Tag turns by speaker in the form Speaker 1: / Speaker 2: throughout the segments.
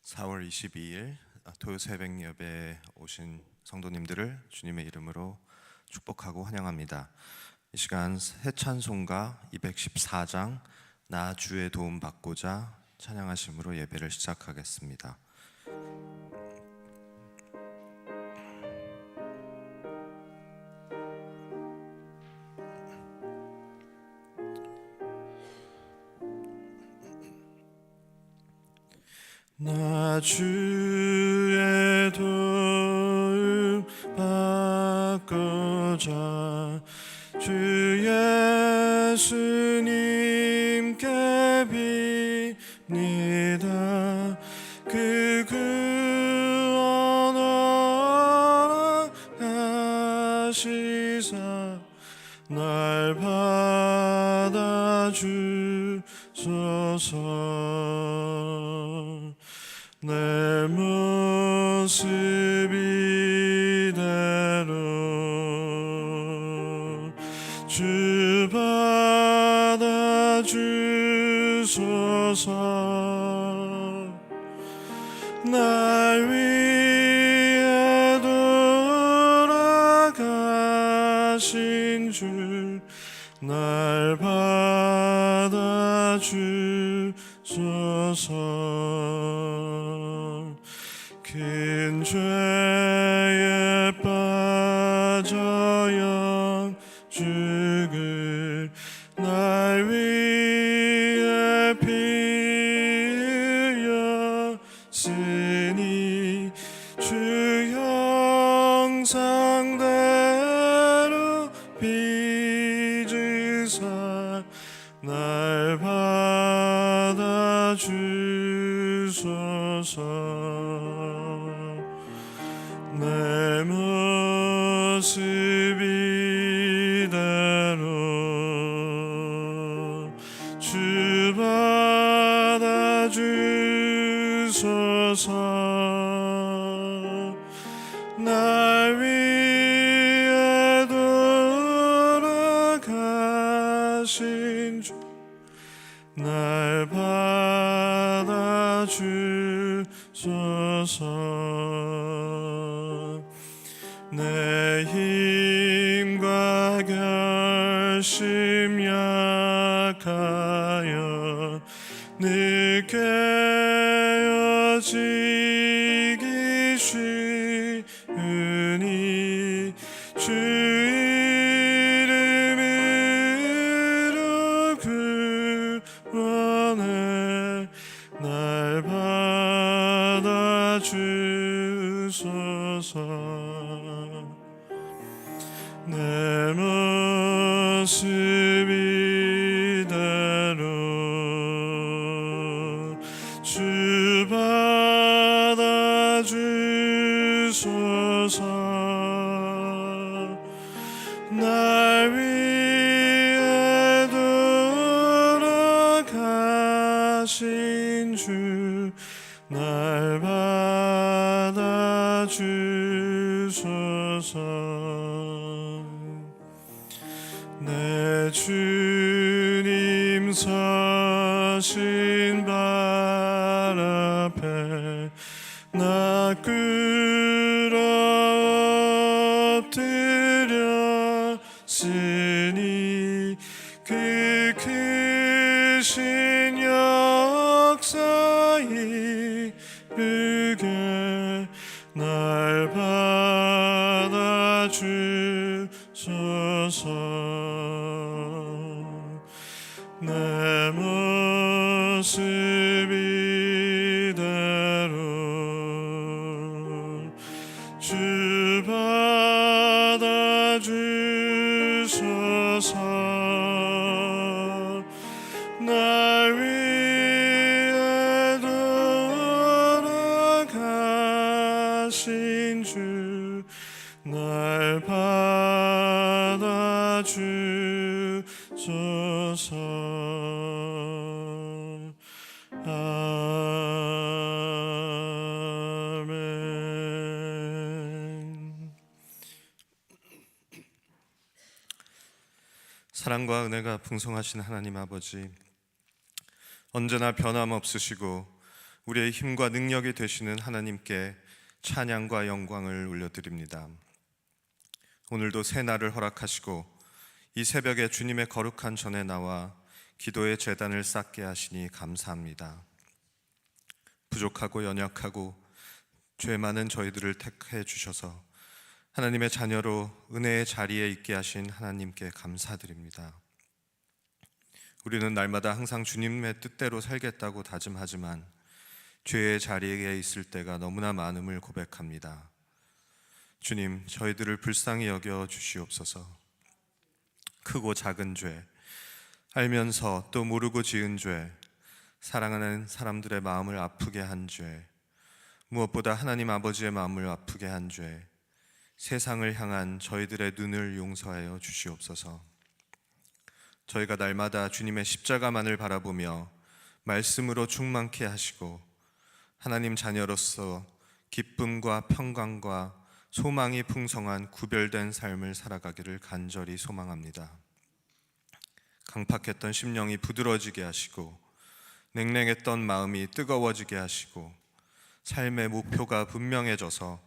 Speaker 1: 4월 22일 토요 새벽 예배에 오신 성도님들을 주님의 이름으로 축복하고 환영합니다. 이 시간 새 찬송가 214장 나 주의 도움 받고자 찬양하심으로 예배를 시작하겠습니다. 나 주의 도움 받고자 주 예수님께 빕니다. 그 구원 허락하시사 날 받아주소서. 내 모습 이대로 주 받아주소서. 날 위해 돌아가신 주 날 받아주소서. 큰 죄에 빠져 영죽을 날 위해 피 흘렸으니 주 형상대로 빚으사 날 받아주소서. 내 모습 이대로 주 받아주소서. 날 위해 돌아가신 주 날 받아주소서. 내 힘과 결심 약하여 느껴지기 쉬우니 주 이름으로 구원해 날 받아주소서. 내 모습 이대로 주 받아주소서. 날 위해 돌아가신 주 날 받아주소서. 내 주님 서신 발 앞에 나 꿇어 엎드렸으니 그 크신 역사 이르게 날 받아주소서. 내 모습 이대로 주 받아주소서. 날 위해 돌아가신 주 날 받아주소서. 아멘. 사랑과 은혜가 풍성하신 하나님 아버지, 언제나 변함없으시고 우리의 힘과 능력이 되시는 하나님께 찬양과 영광을 올려드립니다. 오늘도 새 날을 허락하시고 이 새벽에 주님의 거룩한 전에 나와 기도의 제단을 쌓게 하시니 감사합니다. 부족하고 연약하고 죄 많은 저희들을 택해 주셔서 하나님의 자녀로 은혜의 자리에 있게 하신 하나님께 감사드립니다. 우리는 날마다 항상 주님의 뜻대로 살겠다고 다짐하지만 죄의 자리에 있을 때가 너무나 많음을 고백합니다. 주님, 저희들을 불쌍히 여겨 주시옵소서. 크고 작은 죄, 알면서 또 모르고 지은 죄, 사랑하는 사람들의 마음을 아프게 한 죄, 무엇보다 하나님 아버지의 마음을 아프게 한 죄, 세상을 향한 저희들의 눈을 용서하여 주시옵소서. 저희가 날마다 주님의 십자가만을 바라보며 말씀으로 충만케 하시고 하나님 자녀로서 기쁨과 평강과 소망이 풍성한 구별된 삶을 살아가기를 간절히 소망합니다. 강팍했던 심령이 부드러워지게 하시고 냉랭했던 마음이 뜨거워지게 하시고 삶의 목표가 분명해져서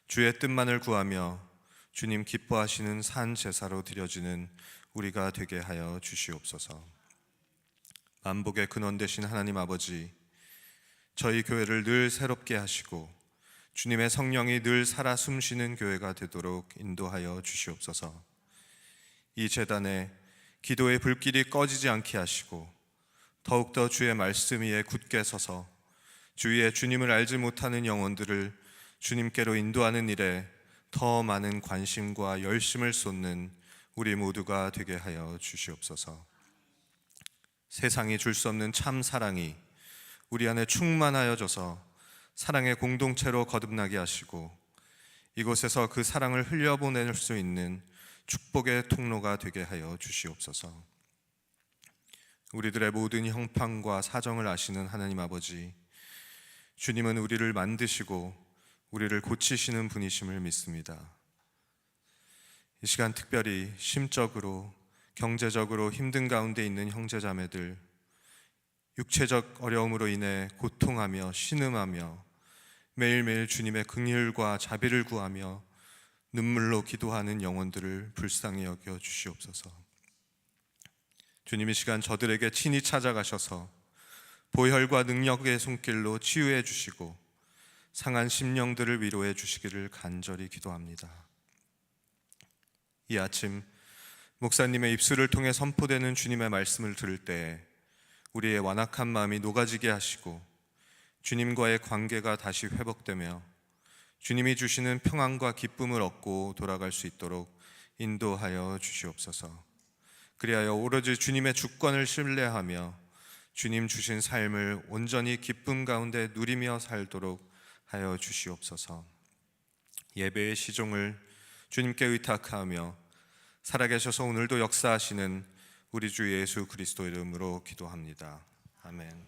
Speaker 1: 주의 뜻만을 구하며 주님 기뻐하시는 산 제사로 드려지는 우리가 되게 하여 주시옵소서. 만복의 근원 되신 하나님 아버지, 저희 교회를 늘 새롭게 하시고 주님의 성령이 늘 살아 숨쉬는 교회가 되도록 인도하여 주시옵소서. 이 제단에 기도의 불길이 꺼지지 않게 하시고 더욱더 주의 말씀 위에 굳게 서서 주위에 주님을 알지 못하는 영혼들을 주님께로 인도하는 일에 더 많은 관심과 열심을 쏟는 우리 모두가 되게 하여 주시옵소서. 세상이 줄 수 없는 참 사랑이 우리 안에 충만하여져서 사랑의 공동체로 거듭나게 하시고 이곳에서 그 사랑을 흘려보낼 수 있는 축복의 통로가 되게 하여 주시옵소서. 우리들의 모든 형편과 사정을 아시는 하나님 아버지, 주님은 우리를 만드시고 우리를 고치시는 분이심을 믿습니다. 이 시간 특별히 심적으로 경제적으로 힘든 가운데 있는 형제자매들, 육체적 어려움으로 인해 고통하며 신음하며 매일매일 주님의 긍휼과 자비를 구하며 눈물로 기도하는 영혼들을 불쌍히 여겨 주시옵소서. 주님, 이 시간 저들에게 친히 찾아가셔서 보혈과 능력의 손길로 치유해 주시고 상한 심령들을 위로해 주시기를 간절히 기도합니다. 이 아침 목사님의 입술을 통해 선포되는 주님의 말씀을 들을 때 우리의 완악한 마음이 녹아지게 하시고 주님과의 관계가 다시 회복되며 주님이 주시는 평안과 기쁨을 얻고 돌아갈 수 있도록 인도하여 주시옵소서. 그리하여 오로지 주님의 주권을 신뢰하며 주님 주신 삶을 온전히 기쁨 가운데 누리며 살도록 하여 주시옵소서. 예배의 시종을 주님께 의탁하며 살아계셔서 오늘도 역사하시는 우리 주 예수 그리스도 이름으로 기도합니다. 아멘.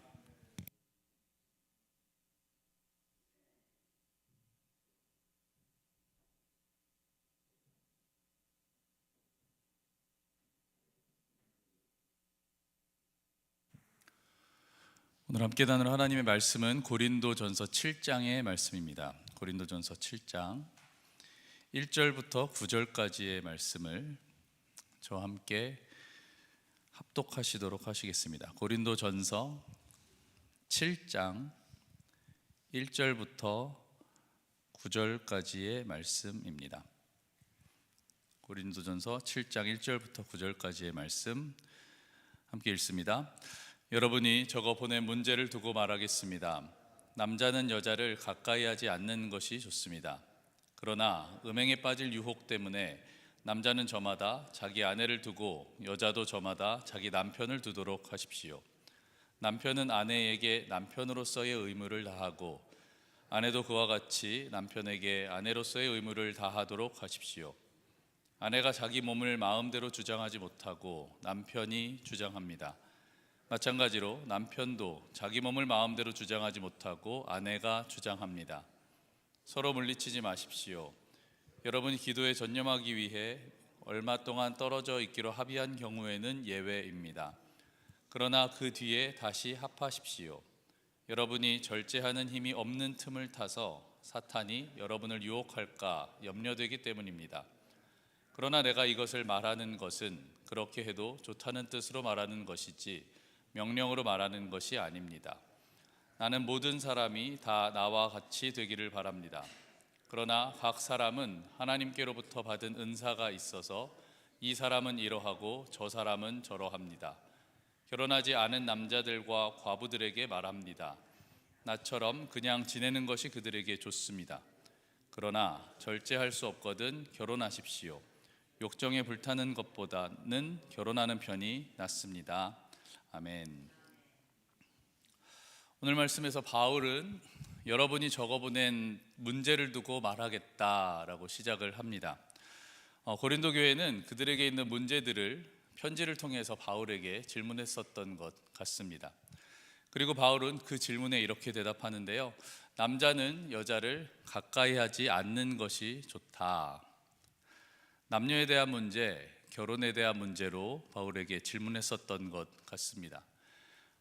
Speaker 2: 오늘 함께 나눌 하나님의 말씀은 고린도전서 7장의 말씀입니다. 고린도전서 7장 1절부터 9절까지의 말씀을 저와 함께 합독하시도록 하시겠습니다. 고린도전서 7장 1절부터 9절까지의 말씀입니다. 고린도전서 7장 1절부터 9절까지의 말씀 함께 읽습니다. 여러분이 적어 보낸 문제를 두고 말하겠습니다. 남자는 여자를 가까이 하지 않는 것이 좋습니다. 그러나 음행에 빠질 유혹 때문에 남자는 저마다 자기 아내를 두고 여자도 저마다 자기 남편을 두도록 하십시오. 남편은 아내에게 남편으로서의 의무를 다하고 아내도 그와 같이 남편에게 아내로서의 의무를 다하도록 하십시오. 아내가 자기 몸을 마음대로 주장하지 못하고 남편이 주장합니다. 마찬가지로 남편도 자기 몸을 마음대로 주장하지 못하고 아내가 주장합니다. 서로 물리치지 마십시오. 여러분이 기도에 전념하기 위해 얼마 동안 떨어져 있기로 합의한 경우에는 예외입니다. 그러나 그 뒤에 다시 합하십시오. 여러분이 절제하는 힘이 없는 틈을 타서 사탄이 여러분을 유혹할까 염려되기 때문입니다. 그러나 내가 이것을 말하는 것은 그렇게 해도 좋다는 뜻으로 말하는 것이지 명령으로 말하는 것이 아닙니다. 나는 모든 사람이 다 나와 같이 되기를 바랍니다. 그러나 각 사람은 하나님께로부터 받은 은사가 있어서 이 사람은 이러하고 저 사람은 저러합니다. 결혼하지 않은 남자들과 과부들에게 말합니다. 나처럼 그냥 지내는 것이 그들에게 좋습니다. 그러나 절제할 수 없거든 결혼하십시오. 욕정에 불타는 것보다는 결혼하는 편이 낫습니다. 아멘. 오늘 말씀에서 바울은 여러분이 적어보낸 문제를 두고 말하겠다라고 시작을 합니다. 고린도 교회는 그들에게 있는 문제들을 편지를 통해서 바울에게 질문했었던 것 같습니다. 그리고 바울은 그 질문에 이렇게 대답하는데요. 남자는 여자를 가까이 하지 않는 것이 좋다. 남녀에 대한 문제, 결혼에 대한 문제로 바울에게 질문했었던 것 같습니다.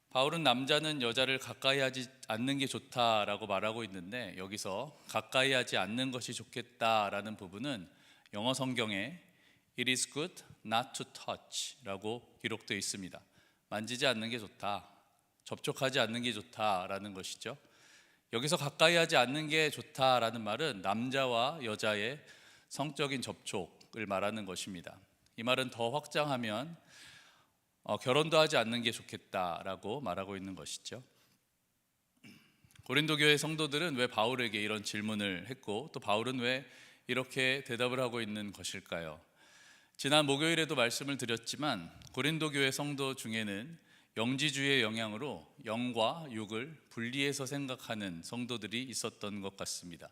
Speaker 2: 바울은 남자는 여자를 가까이 하지 않는 게 좋다라고 말하고 있는데 여기서 가까이 하지 않는 것이 좋겠다라는 부분은 영어 성경에 It is good not to touch 라고 기록되어 있습니다. 만지지 않는 게 좋다, 접촉하지 않는 게 좋다라는 것이죠. 여기서 가까이 하지 않는 게 좋다라는 말은 남자와 여자의 성적인 접촉을 말하는 것입니다. 이 말은 더 확장하면 결혼도 하지 않는 게 좋겠다라고 말하고 있는 것이죠. 고린도 교회 성도들은 왜 바울에게 이런 질문을 했고 또 바울은 왜 이렇게 대답을 하고 있는 것일까요? 지난 목요일에도 말씀을 드렸지만 고린도 교회 성도 중에는 영지주의의 영향으로 영과 육을 분리해서 생각하는 성도들이 있었던 것 같습니다.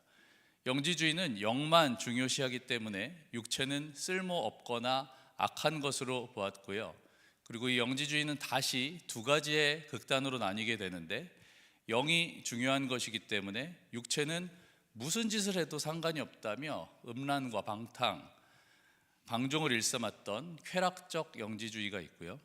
Speaker 2: 영지주의는 영만 중요시하기 때문에 육체는 쓸모없거나 악한 것으로 보았고요. 그리고 이 영지주의는 다시 두 가지의 극단으로 나뉘게 되는데 영이 중요한 것이기 때문에 육체는 무슨 짓을 해도 상관이 없다며 음란과 방종을 일삼았던 쾌락적 영지주의가 있고요.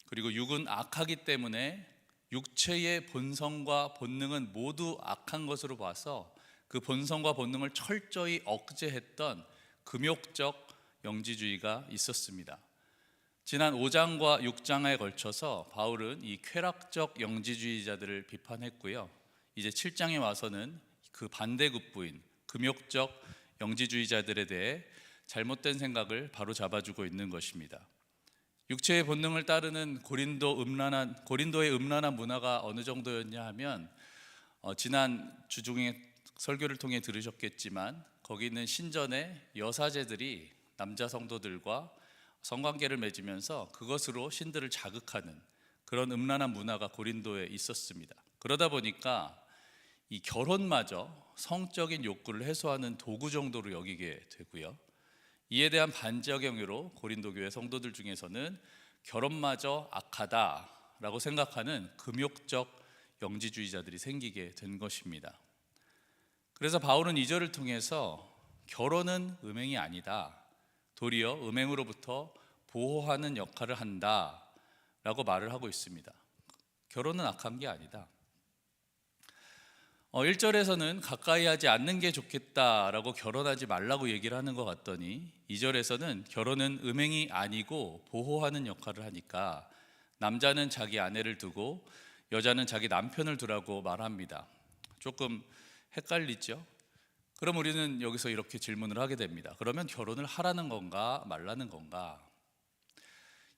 Speaker 2: 그리고 육은 악하기 때문에 육체의 본성과 본능은 모두 악한 것으로 봐서 그 본성과 본능을 철저히 억제했던 금욕적 영지주의가 있었습니다. 지난 5장과 6장에 걸쳐서 바울은 이 쾌락적 영지주의자들을 비판했고요. 이제 7장에 와서는 그 반대급부인 금욕적 영지주의자들에 대해 잘못된 생각을 바로 잡아주고 있는 것입니다. 육체의 본능을 따르는 고린도의 음란한 문화가 어느 정도였냐 하면 지난 주 중에 설교를 통해 들으셨겠지만 거기 있는 신전의 여사제들이 남자 성도들과 성관계를 맺으면서 그것으로 신들을 자극하는 그런 음란한 문화가 고린도에 있었습니다. 그러다 보니까 이 결혼마저 성적인 욕구를 해소하는 도구 정도로 여기게 되고요. 이에 대한 반작용으로 고린도 교회 성도들 중에서는 결혼마저 악하다라고 생각하는 금욕적 영지주의자들이 생기게 된 것입니다. 그래서 바울은 2절을 통해서 결혼은 음행이 아니다, 도리어 음행으로부터 보호하는 역할을 한다라고 말을 하고 있습니다. 결혼은 악한 게 아니다. 1절에서는 가까이 하지 않는 게 좋겠다라고 결혼하지 말라고 얘기를 하는 것 같더니 2절에서는 결혼은 음행이 아니고 보호하는 역할을 하니까 남자는 자기 아내를 두고 여자는 자기 남편을 두라고 말합니다. 조금 헷갈리죠? 그럼 우리는 여기서 이렇게 질문을 하게 됩니다. 그러면 결혼을 하라는 건가 말라는 건가?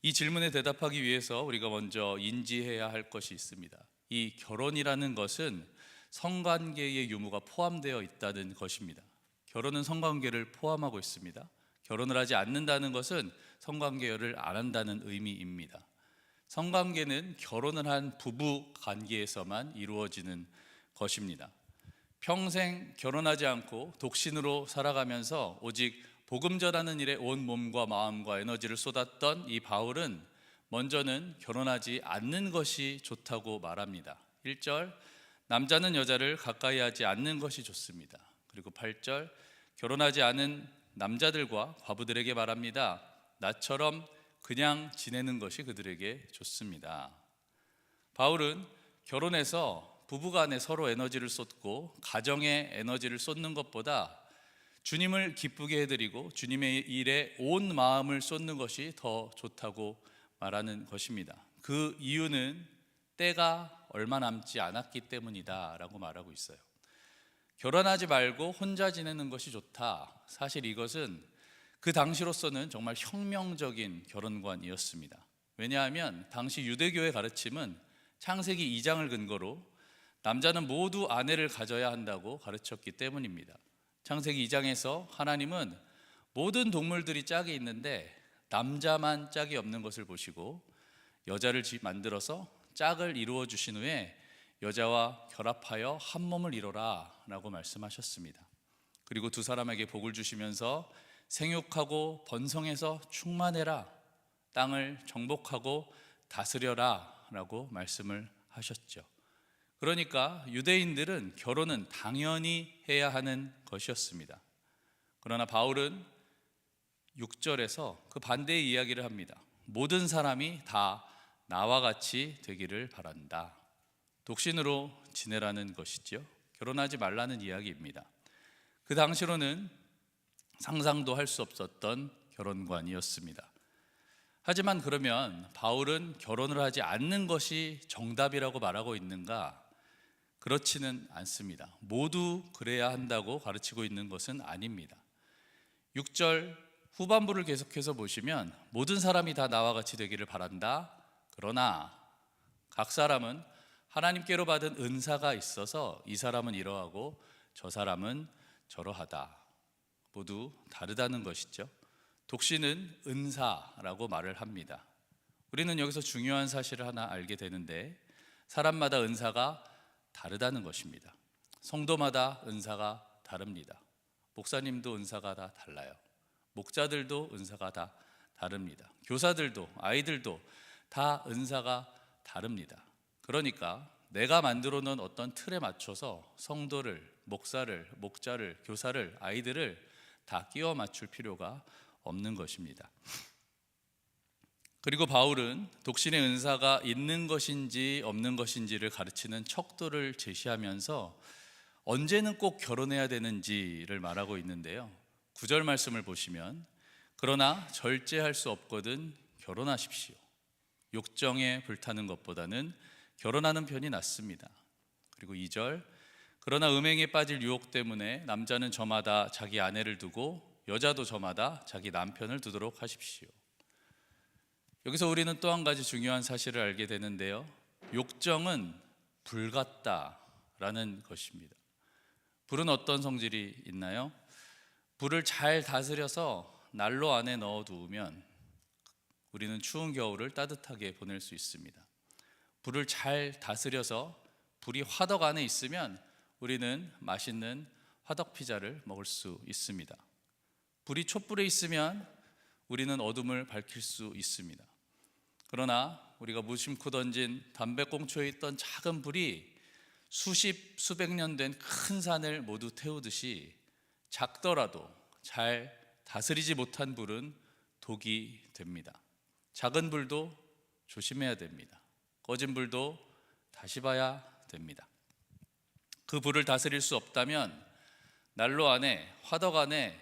Speaker 2: 이 질문에 대답하기 위해서 우리가 먼저 인지해야 할 것이 있습니다. 이 결혼이라는 것은 성관계의 유무가 포함되어 있다는 것입니다. 결혼은 성관계를 포함하고 있습니다. 결혼을 하지 않는다는 것은 성관계를 안 한다는 의미입니다. 성관계는 결혼을 한 부부 관계에서만 이루어지는 것입니다. 평생 결혼하지 않고 독신으로 살아가면서 오직 복음 전하는 일에 온 몸과 마음과 에너지를 쏟았던 이 바울은 먼저는 결혼하지 않는 것이 좋다고 말합니다. 1절, 남자는 여자를 가까이 하지 않는 것이 좋습니다. 그리고 8절, 결혼하지 않은 남자들과 과부들에게 말합니다. 나처럼 그냥 지내는 것이 그들에게 좋습니다. 바울은 결혼해서 부부간에 서로 에너지를 쏟고 가정에 에너지를 쏟는 것보다 주님을 기쁘게 해드리고 주님의 일에 온 마음을 쏟는 것이 더 좋다고 말하는 것입니다. 그 이유는 때가 얼마 남지 않았기 때문이다 라고 말하고 있어요. 결혼하지 말고 혼자 지내는 것이 좋다. 사실 이것은 그 당시로서는 정말 혁명적인 결혼관이었습니다. 왜냐하면 당시 유대교의 가르침은 창세기 2장을 근거로 남자는 모두 아내를 가져야 한다고 가르쳤기 때문입니다. 창세기 2장에서 하나님은 모든 동물들이 짝이 있는데 남자만 짝이 없는 것을 보시고 여자를 만들어서 짝을 이루어 주신 후에 여자와 결합하여 한 몸을 이뤄라 라고 말씀하셨습니다. 그리고 두 사람에게 복을 주시면서 생육하고 번성해서 충만해라, 땅을 정복하고 다스려라 라고 말씀을 하셨죠. 그러니까 유대인들은 결혼은 당연히 해야 하는 것이었습니다. 그러나 바울은 6절에서 그 반대의 이야기를 합니다. 모든 사람이 다 나와 같이 되기를 바란다. 독신으로 지내라는 것이죠. 결혼하지 말라는 이야기입니다. 그 당시로는 상상도 할 수 없었던 결혼관이었습니다. 하지만 그러면 바울은 결혼을 하지 않는 것이 정답이라고 말하고 있는가? 그렇지는 않습니다. 모두 그래야 한다고 가르치고 있는 것은 아닙니다. 6절 후반부를 계속해서 보시면 모든 사람이 다 나와 같이 되기를 바란다. 그러나 각 사람은 하나님께로 받은 은사가 있어서 이 사람은 이러하고 저 사람은 저러하다. 모두 다르다는 것이죠. 독신은 은사라고 말을 합니다. 우리는 여기서 중요한 사실을 하나 알게 되는데 사람마다 은사가 다르다는 것입니다. 성도마다 은사가 다릅니다. 목사님도 은사가 다 달라요. 목자들도 은사가 다 다릅니다. 교사들도 아이들도 다 은사가 다릅니다. 그러니까 내가 만들어 놓은 어떤 틀에 맞춰서 성도를, 목사를, 목자를, 교사를, 아이들을 다 끼워 맞출 필요가 없는 것입니다. 그리고 바울은 독신의 은사가 있는 것인지 없는 것인지를 가르치는 척도를 제시하면서 언제는 꼭 결혼해야 되는지를 말하고 있는데요. 9절 말씀을 보시면 그러나 절제할 수 없거든 결혼하십시오. 욕정에 불타는 것보다는 결혼하는 편이 낫습니다. 그리고 2절 그러나 음행에 빠질 유혹 때문에 남자는 저마다 자기 아내를 두고 여자도 저마다 자기 남편을 두도록 하십시오. 여기서 우리는 또 한 가지 중요한 사실을 알게 되는데요. 욕정은 불 같다라는 것입니다. 불은 어떤 성질이 있나요? 불을 잘 다스려서 난로 안에 넣어 두면 우리는 추운 겨울을 따뜻하게 보낼 수 있습니다. 불을 잘 다스려서 불이 화덕 안에 있으면 우리는 맛있는 화덕 피자를 먹을 수 있습니다. 불이 촛불에 있으면 우리는 어둠을 밝힐 수 있습니다. 그러나 우리가 무심코 던진 담배꽁초에 있던 작은 불이 수백 년 된 큰 산을 모두 태우듯이 작더라도 잘 다스리지 못한 불은 독이 됩니다. 작은 불도 조심해야 됩니다. 꺼진 불도 다시 봐야 됩니다. 그 불을 다스릴 수 없다면 난로 안에, 화덕 안에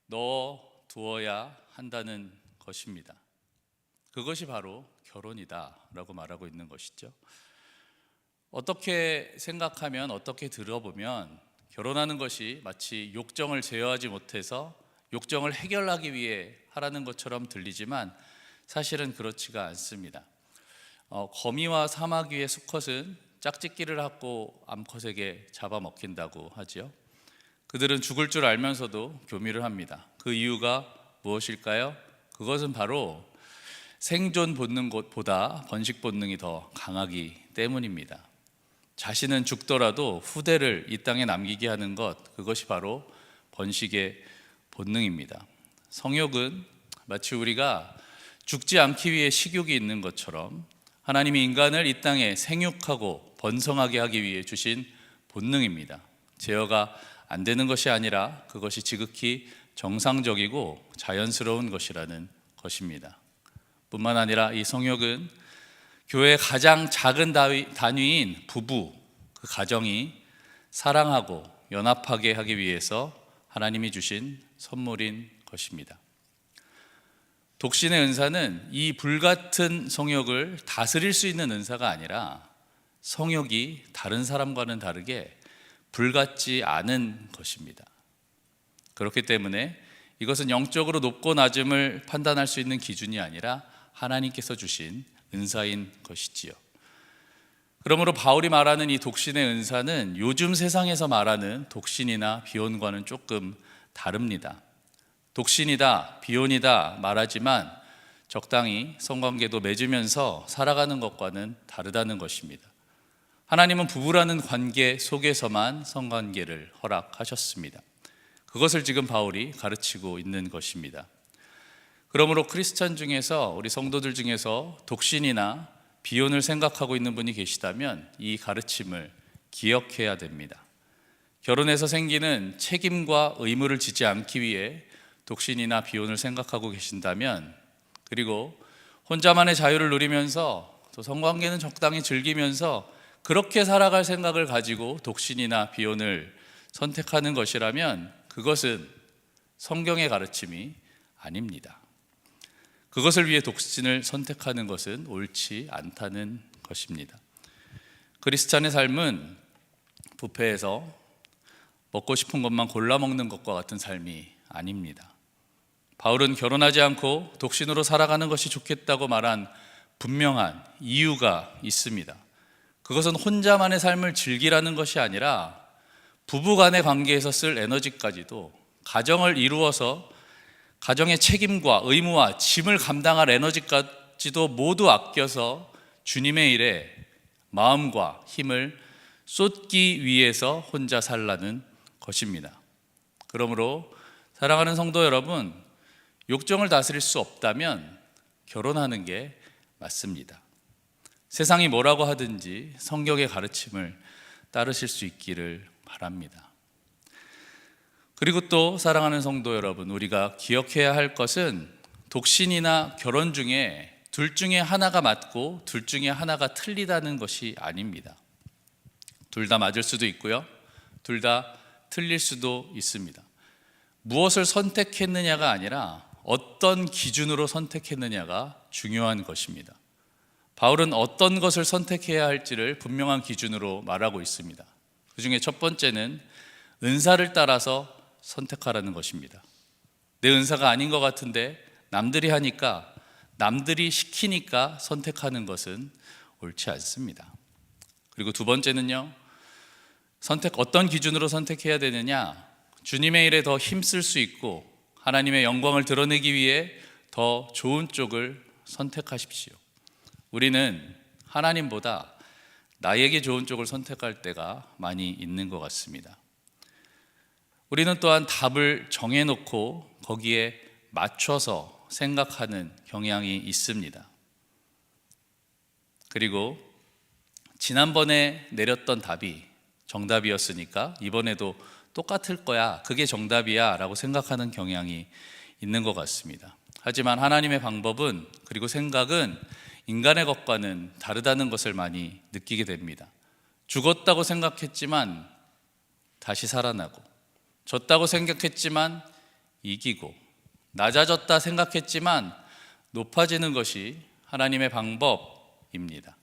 Speaker 2: 넣어 두어야 한다는 것입니다. 그것이 바로 결혼이다라고 말하고 있는 것이죠. 어떻게 생각하면, 어떻게 들어보면 결혼하는 것이 마치 욕정을 제어하지 못해서 욕정을 해결하기 위해 하라는 것처럼 들리지만 사실은 그렇지가 않습니다. 거미와 사마귀의 수컷은 짝짓기를 하고 암컷에게 잡아먹힌다고 하지요. 그들은 죽을 줄 알면서도 교미를 합니다. 그 이유가 무엇일까요? 그것은 바로 생존 본능보다 번식 본능이 더 강하기 때문입니다. 자신은 죽더라도 후대를 이 땅에 남기게 하는 것, 그것이 바로 번식의 본능입니다. 성욕은 마치 우리가 죽지 않기 위해 식욕이 있는 것처럼 하나님이 인간을 이 땅에 생육하고 번성하게 하기 위해 주신 본능입니다. 제어가 안 되는 것이 아니라 그것이 지극히 정상적이고 자연스러운 것이라는 것입니다. 뿐만 아니라 이 성욕은 교회의 가장 작은 단위인 부부, 그 가정이 사랑하고 연합하게 하기 위해서 하나님이 주신 선물인 것입니다. 독신의 은사는 이 불같은 성욕을 다스릴 수 있는 은사가 아니라 성욕이 다른 사람과는 다르게 불같지 않은 것입니다. 그렇기 때문에 이것은 영적으로 높고 낮음을 판단할 수 있는 기준이 아니라 하나님께서 주신 은사인 것이지요. 그러므로 바울이 말하는 이 독신의 은사는 요즘 세상에서 말하는 독신이나 비혼과는 조금 다릅니다. 독신이다, 비혼이다 말하지만 적당히 성관계도 맺으면서 살아가는 것과는 다르다는 것입니다. 하나님은 부부라는 관계 속에서만 성관계를 허락하셨습니다. 그것을 지금 바울이 가르치고 있는 것입니다. 그러므로 크리스찬 중에서, 우리 성도들 중에서 독신이나 비혼을 생각하고 있는 분이 계시다면 이 가르침을 기억해야 됩니다. 결혼해서 생기는 책임과 의무를 지지 않기 위해 독신이나 비혼을 생각하고 계신다면, 그리고 혼자만의 자유를 누리면서 또 성관계는 적당히 즐기면서 그렇게 살아갈 생각을 가지고 독신이나 비혼을 선택하는 것이라면 그것은 성경의 가르침이 아닙니다. 그것을 위해 독신을 선택하는 것은 옳지 않다는 것입니다. 크리스찬의 삶은 뷔페에서 먹고 싶은 것만 골라 먹는 것과 같은 삶이 아닙니다. 바울은 결혼하지 않고 독신으로 살아가는 것이 좋겠다고 말한 분명한 이유가 있습니다. 그것은 혼자만의 삶을 즐기라는 것이 아니라 부부간의 관계에서 쓸 에너지까지도, 가정을 이루어서 가정의 책임과 의무와 짐을 감당할 에너지까지도 모두 아껴서 주님의 일에 마음과 힘을 쏟기 위해서 혼자 살라는 것입니다. 그러므로 사랑하는 성도 여러분, 욕정을 다스릴 수 없다면 결혼하는 게 맞습니다. 세상이 뭐라고 하든지 성경의 가르침을 따르실 수 있기를 바랍니다. 그리고 또 사랑하는 성도 여러분, 우리가 기억해야 할 것은 독신이나 결혼 중에 둘 중에 하나가 맞고 둘 중에 하나가 틀리다는 것이 아닙니다. 둘 다 맞을 수도 있고요, 둘 다 틀릴 수도 있습니다. 무엇을 선택했느냐가 아니라 어떤 기준으로 선택했느냐가 중요한 것입니다. 바울은 어떤 것을 선택해야 할지를 분명한 기준으로 말하고 있습니다. 그 중에 첫 번째는 은사를 따라서 선택하라는 것입니다. 내 은사가 아닌 것 같은데 남들이 하니까, 남들이 시키니까 선택하는 것은 옳지 않습니다. 그리고 두 번째는요, 어떤 기준으로 선택해야 되느냐? 주님의 일에 더 힘쓸 수 있고 하나님의 영광을 드러내기 위해 더 좋은 쪽을 선택하십시오. 우리는 하나님보다 나에게 좋은 쪽을 선택할 때가 많이 있는 것 같습니다. 우리는 또한 답을 정해놓고 거기에 맞춰서 생각하는 경향이 있습니다. 그리고 지난번에 내렸던 답이 정답이었으니까 이번에도 똑같을 거야, 그게 정답이야 라고 생각하는 경향이 있는 것 같습니다. 하지만 하나님의 방법은, 그리고 생각은 인간의 것과는 다르다는 것을 많이 느끼게 됩니다. 죽었다고 생각했지만 다시 살아나고, 졌다고 생각했지만 이기고, 낮아졌다 생각했지만 높아지는 것이 하나님의 방법입니다.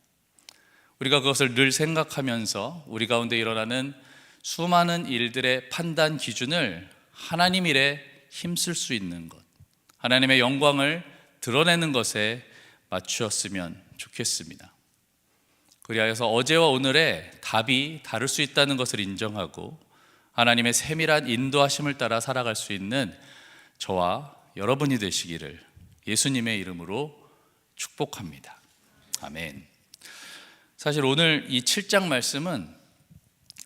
Speaker 2: 우리가 그것을 늘 생각하면서 우리 가운데 일어나는 수많은 일들의 판단 기준을 하나님 일에 힘쓸 수 있는 것, 하나님의 영광을 드러내는 것에 맞추었으면 좋겠습니다. 그리하여서 어제와 오늘의 답이 다를 수 있다는 것을 인정하고 하나님의 세밀한 인도하심을 따라 살아갈 수 있는 저와 여러분이 되시기를 예수님의 이름으로 축복합니다. 아멘. 사실 오늘 이 7장 말씀은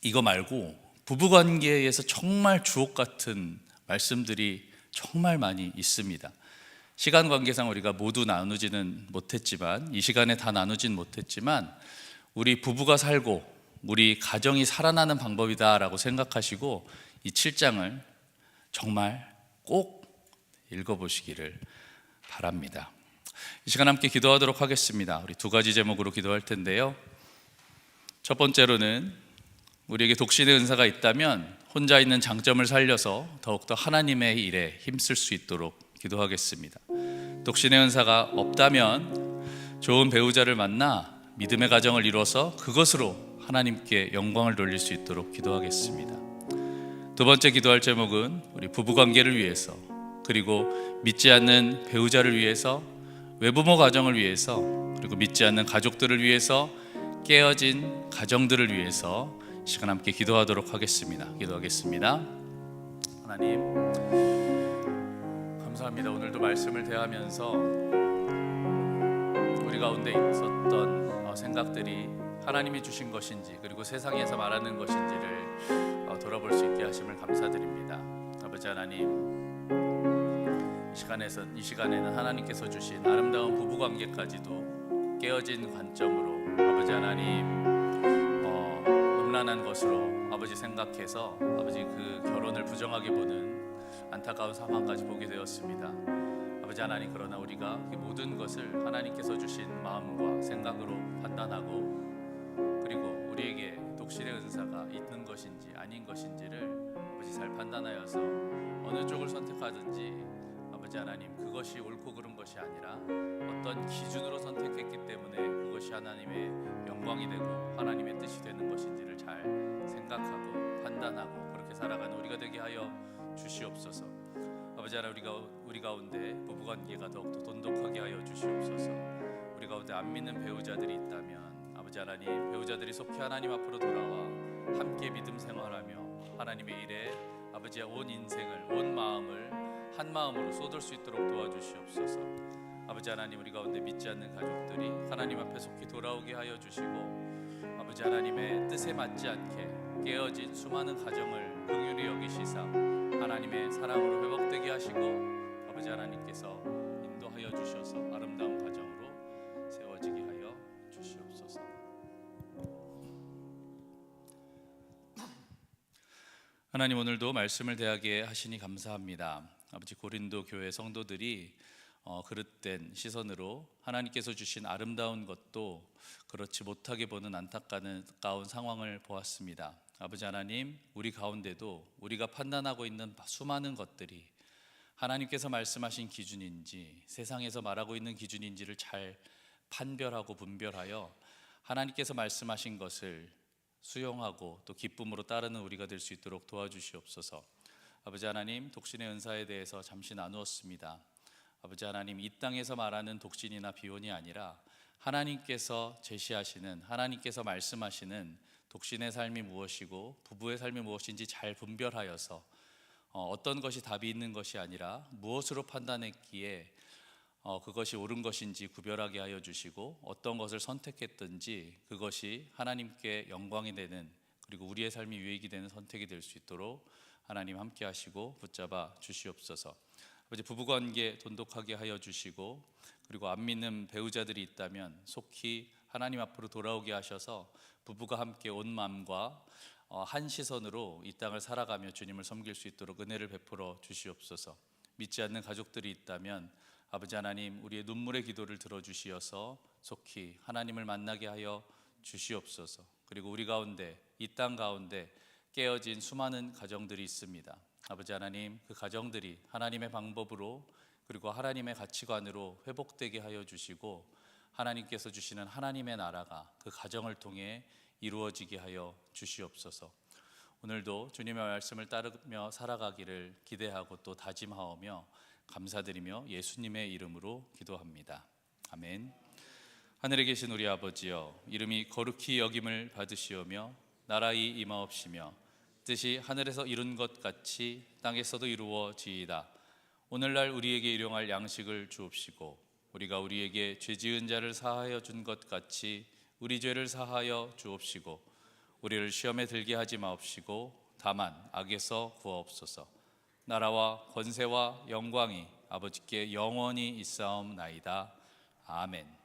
Speaker 2: 이거 말고 부부관계에서 정말 주옥 같은 말씀들이 정말 많이 있습니다. 시간 관계상 우리가 모두 나누지는 못했지만, 이 시간에 다 나누진 못했지만, 우리 부부가 살고 우리 가정이 살아나는 방법이다라고 생각하시고 이 7장을 정말 꼭 읽어보시기를 바랍니다. 이 시간 함께 기도하도록 하겠습니다. 우리 두 가지 제목으로 기도할 텐데요, 첫 번째로는 우리에게 독신의 은사가 있다면 혼자 있는 장점을 살려서 더욱더 하나님의 일에 힘쓸 수 있도록 기도하겠습니다. 독신의 은사가 없다면 좋은 배우자를 만나 믿음의 가정을 이루어서 그것으로 하나님께 영광을 돌릴 수 있도록 기도하겠습니다. 두 번째 기도할 제목은 우리 부부관계를 위해서, 그리고 믿지 않는 배우자를 위해서, 외부모 가정을 위해서, 그리고 믿지 않는 가족들을 위해서, 깨어진 가정들을 위해서 시간 함께 기도하도록 하겠습니다. 기도하겠습니다. 하나님, 감사합니다. 오늘도 말씀을 대하면서 우리 가운데 있었던 생각들이 하나님이 주신 것인지, 그리고 세상에서 말하는 것인지를 돌아볼 수 있게 하심을 감사드립니다. 아버지 하나님, 이 시간에는 하나님께서 주신 아름다운 부부관계까지도 깨어진 관점으로 아버지 하나님 음란한 것으로 아버지 생각해서 아버지 그 결혼을 부정하게 보는 안타까운 상황까지 보게 되었습니다. 아버지 하나님, 그러나 우리가 이 모든 것을 하나님께서 주신 마음과 생각으로 판단하고, 그리고 우리에게 독신의 은사가 있는 것인지 아닌 것인지를 아버지 잘 판단하여서 어느 쪽을 선택하든지 아버지 하나님, 그것이 옳고 그른 것이 아니라 어떤 기준으로 선택했기 때문에 그것이 하나님의 영광이 되고 하나님의 뜻이 되는 것인지를 잘 생각하고 판단하고 그렇게 살아가는 우리가 되게 하여 주시옵소서. 아버지 하나님, 우리 가운데 부부관계가 더욱더 돈독하게 하여 주시옵소서. 우리 가운데 안 믿는 배우자들이 있다면 아버지 하나님, 배우자들이 속히 하나님 앞으로 돌아와 함께 믿음 생활하며 하나님의 일에 아버지의 온 인생을, 온 마음을 한 마음으로 쏟을 수 있도록 도와주시옵소서. 아버지 하나님, 우리 가운데 믿지 않는 가족들이 하나님 앞에 속히 돌아오게 하여 주시고, 아버지 하나님의 뜻에 맞지 않게 깨어진 수많은 가정을 긍휼히 여기시사 하나님의 사랑으로 회복되게 하시고, 아버지 하나님께서 인도하여 주셔서 아름다운 가정으로 세워지게 하여 주시옵소서. 하나님, 오늘도 말씀을 대하게 하시니 감사합니다. 아버지, 고린도 교회 성도들이 그릇된 시선으로 하나님께서 주신 아름다운 것도 그렇지 못하게 보는 안타까운 상황을 보았습니다. 아버지 하나님, 우리 가운데도 우리가 판단하고 있는 수많은 것들이 하나님께서 말씀하신 기준인지 세상에서 말하고 있는 기준인지를 잘 판별하고 분별하여 하나님께서 말씀하신 것을 수용하고 또 기쁨으로 따르는 우리가 될 수 있도록 도와주시옵소서. 아버지 하나님, 독신의 은사에 대해서 잠시 나누었습니다. 아버지 하나님, 이 땅에서 말하는 독신이나 비혼이 아니라 하나님께서 제시하시는, 하나님께서 말씀하시는 독신의 삶이 무엇이고 부부의 삶이 무엇인지 잘 분별하여서 어떤 것이 답이 있는 것이 아니라 무엇으로 판단했기에 그것이 옳은 것인지 구별하게 하여 주시고, 어떤 것을 선택했든지 그것이 하나님께 영광이 되는, 그리고 우리의 삶이 유익이 되는 선택이 될 수 있도록 하나님 함께 하시고 붙잡아 주시옵소서. 아버지, 부부관계 돈독하게 하여 주시고, 그리고 안 믿는 배우자들이 있다면 속히 하나님 앞으로 돌아오게 하셔서 부부가 함께 온 마음과 한 시선으로 이 땅을 살아가며 주님을 섬길 수 있도록 은혜를 베풀어 주시옵소서. 믿지 않는 가족들이 있다면 아버지 하나님, 우리의 눈물의 기도를 들어주시어서 속히 하나님을 만나게 하여 주시옵소서. 그리고 우리 가운데, 이 땅 가운데 깨어진 수많은 가정들이 있습니다. 아버지 하나님, 그 가정들이 하나님의 방법으로 그리고 하나님의 가치관으로 회복되게 하여 주시고, 하나님께서 주시는 하나님의 나라가 그 가정을 통해 이루어지게 하여 주시옵소서. 오늘도 주님의 말씀을 따르며 살아가기를 기대하고 또 다짐하오며 감사드리며 예수님의 이름으로 기도합니다. 아멘. 하늘에 계신 우리 아버지여, 이름이 거룩히 여김을 받으시오며 나라의 임하옵시며 뜻이 하늘에서 이룬 것 같이 땅에서도 이루어지이다. 오늘날 우리에게 일용할 양식을 주옵시고, 우리가 우리에게 죄 지은 자를 사하여 준 것 같이 우리 죄를 사하여 주옵시고, 우리를 시험에 들게 하지 마옵시고 다만 악에서 구하옵소서. 나라와 권세와 영광이 아버지께 영원히 있사옵나이다. 아멘.